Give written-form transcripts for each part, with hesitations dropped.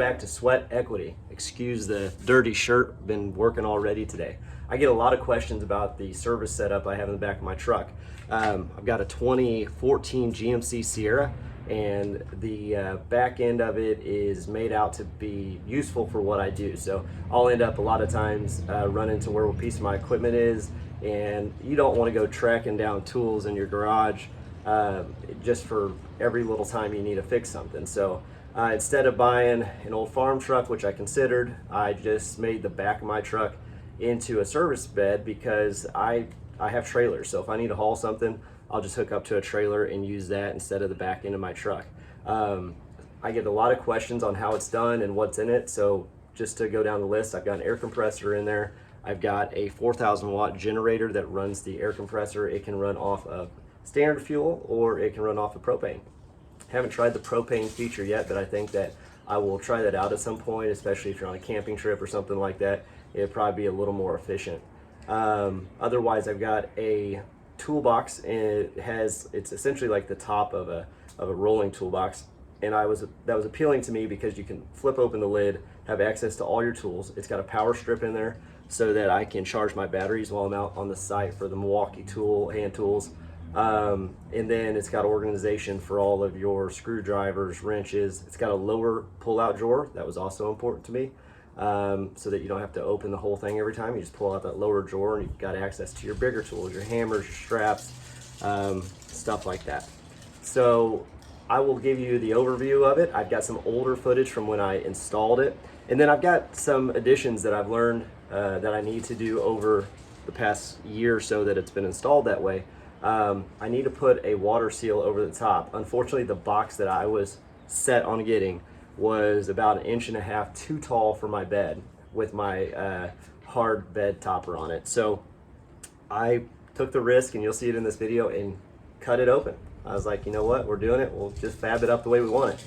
back to sweat equity. Excuse the dirty shirt, been working already today. I get a lot of questions about the service setup I have in the back of my truck. I've got a 2014 GMC SIerra, and the back end of it is made out to be useful for what I do. So I'll end up a lot of times running to where a piece of my equipment is, and you don't want to go tracking down tools in your garage just for every little time you need to fix something. So instead of buying an old farm truck, which I considered, I just made the back of my truck into a service bed because I have trailers. So if I need to haul something, I'll just hook up to a trailer and use that instead of the back end of my truck. I get a lot of questions on how it's done and what's in it. So just to go down the list, I've got an air compressor in there. I've got a 4,000 watt generator that runs the air compressor. It can run off of standard fuel or it can run off of propane. Haven't tried the propane feature yet, but I think that I will try that out at some point, especially if you're on a camping trip or something like that. It'd probably be a little more efficient. Otherwise, I've got a toolbox, and it's essentially like the top of a rolling toolbox, and that was appealing to me because you can flip open the lid, have access to all your tools. It's got a power strip in there so that I can charge my batteries while I'm out on the site for the Milwaukee hand tools. And then it's got organization for all of your screwdrivers, wrenches. It's got a lower pull-out drawer. That was also important to me, so that you don't have to open the whole thing every time. You just pull out that lower drawer and you've got access to your bigger tools, your hammers, your straps, stuff like that. So I will give you the overview of it. I've got some older footage from when I installed it, and then I've got some additions that I've learned that I need to do over the past year or so that it's been installed that way. I need to put a water seal over the top. Unfortunately, the box that I was set on getting was about 1.5 inches too tall for my bed with my hard bed topper on it. So I took the risk, and you'll see it in this video, and cut it open. I was like, you know what, we're doing it. We'll just fab it up the way we want it.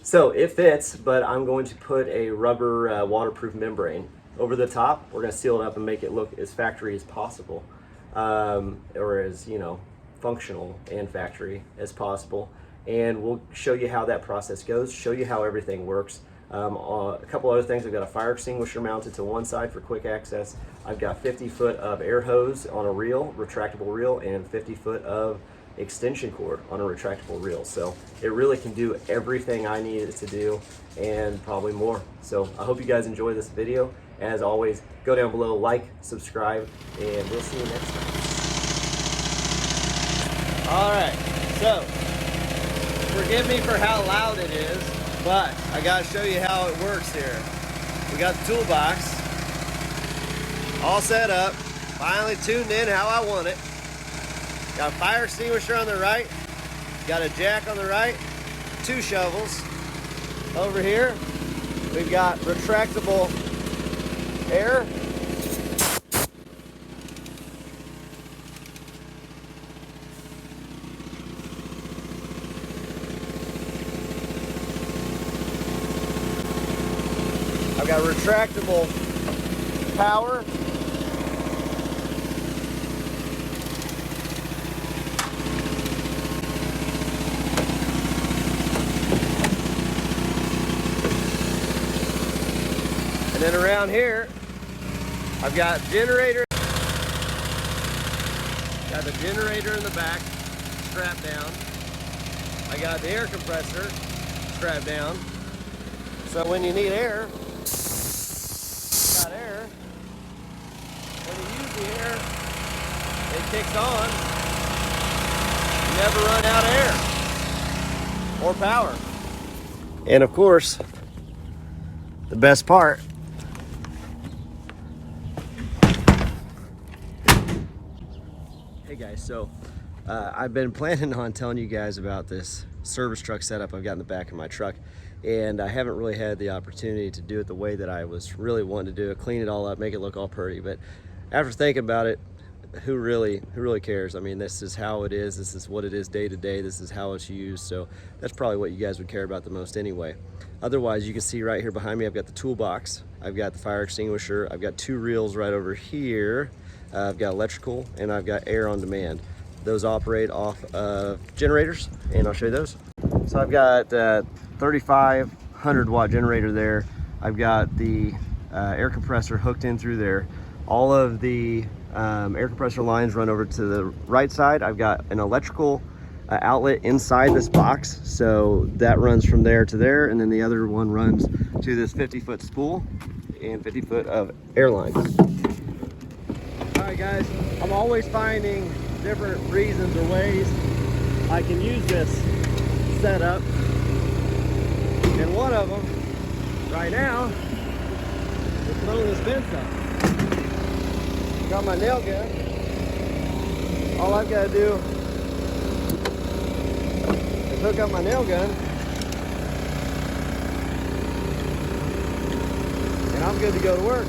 So it fits, but I'm going to put a rubber waterproof membrane over the top. We're going to seal it up and make it look as factory as possible. Or as, you know, functional and factory as possible, and we'll show you how that process goes, show you how everything works. A couple other things: I've got a fire extinguisher mounted to one side for quick access. I've got 50 foot of air hose on a reel, retractable reel, and 50 foot of extension cord on a retractable reel. So it really can do everything I need it to do and probably more. So I hope you guys enjoy this video. As always, go down below, like, subscribe, and we'll see you next time. All right, so forgive me for how loud it is, but I gotta show you how it works here. We got the toolbox all set up, finally tuned in how I want it. Got a fire extinguisher on the right, got a jack on the right, 2 shovels. Over here, we've got retractable air. I've got retractable power. And then around here, I've got generator. Got the generator in the back, strapped down. I got the air compressor strapped down. So when you need air, got air. When you use the air, it kicks on. You never run out of air or power. And of course, the best part, hey guys, so I've been planning on telling you guys about this service truck setup I've got in the back of my truck, and I haven't really had the opportunity to do it the way that I was really wanting to do it, clean it all up, make it look all pretty. But after thinking about it, who really cares? I mean, this is how it is. This is what it is day to day. This is how it's used. So that's probably what you guys would care about the most anyway. Otherwise, you can see right here behind me, I've got the toolbox, I've got the fire extinguisher, I've got 2 reels right over here. I've got electrical, and I've got air on demand. Those operate off of generators, and I'll show you those. So I've got 35 100-watt generator there. I've got the air compressor hooked in through there. All of the air compressor lines run over to the right side. I've got an electrical outlet inside this box, so that runs from there to there, and then the other one runs to this 50-foot spool and 50 foot of air lines. All right guys, I'm always finding different reasons or ways I can use this setup, and one of them right now is throwing this fence up. Got my nail gun. All I've got to do is hook up my nail gun, and I'm good to go to work.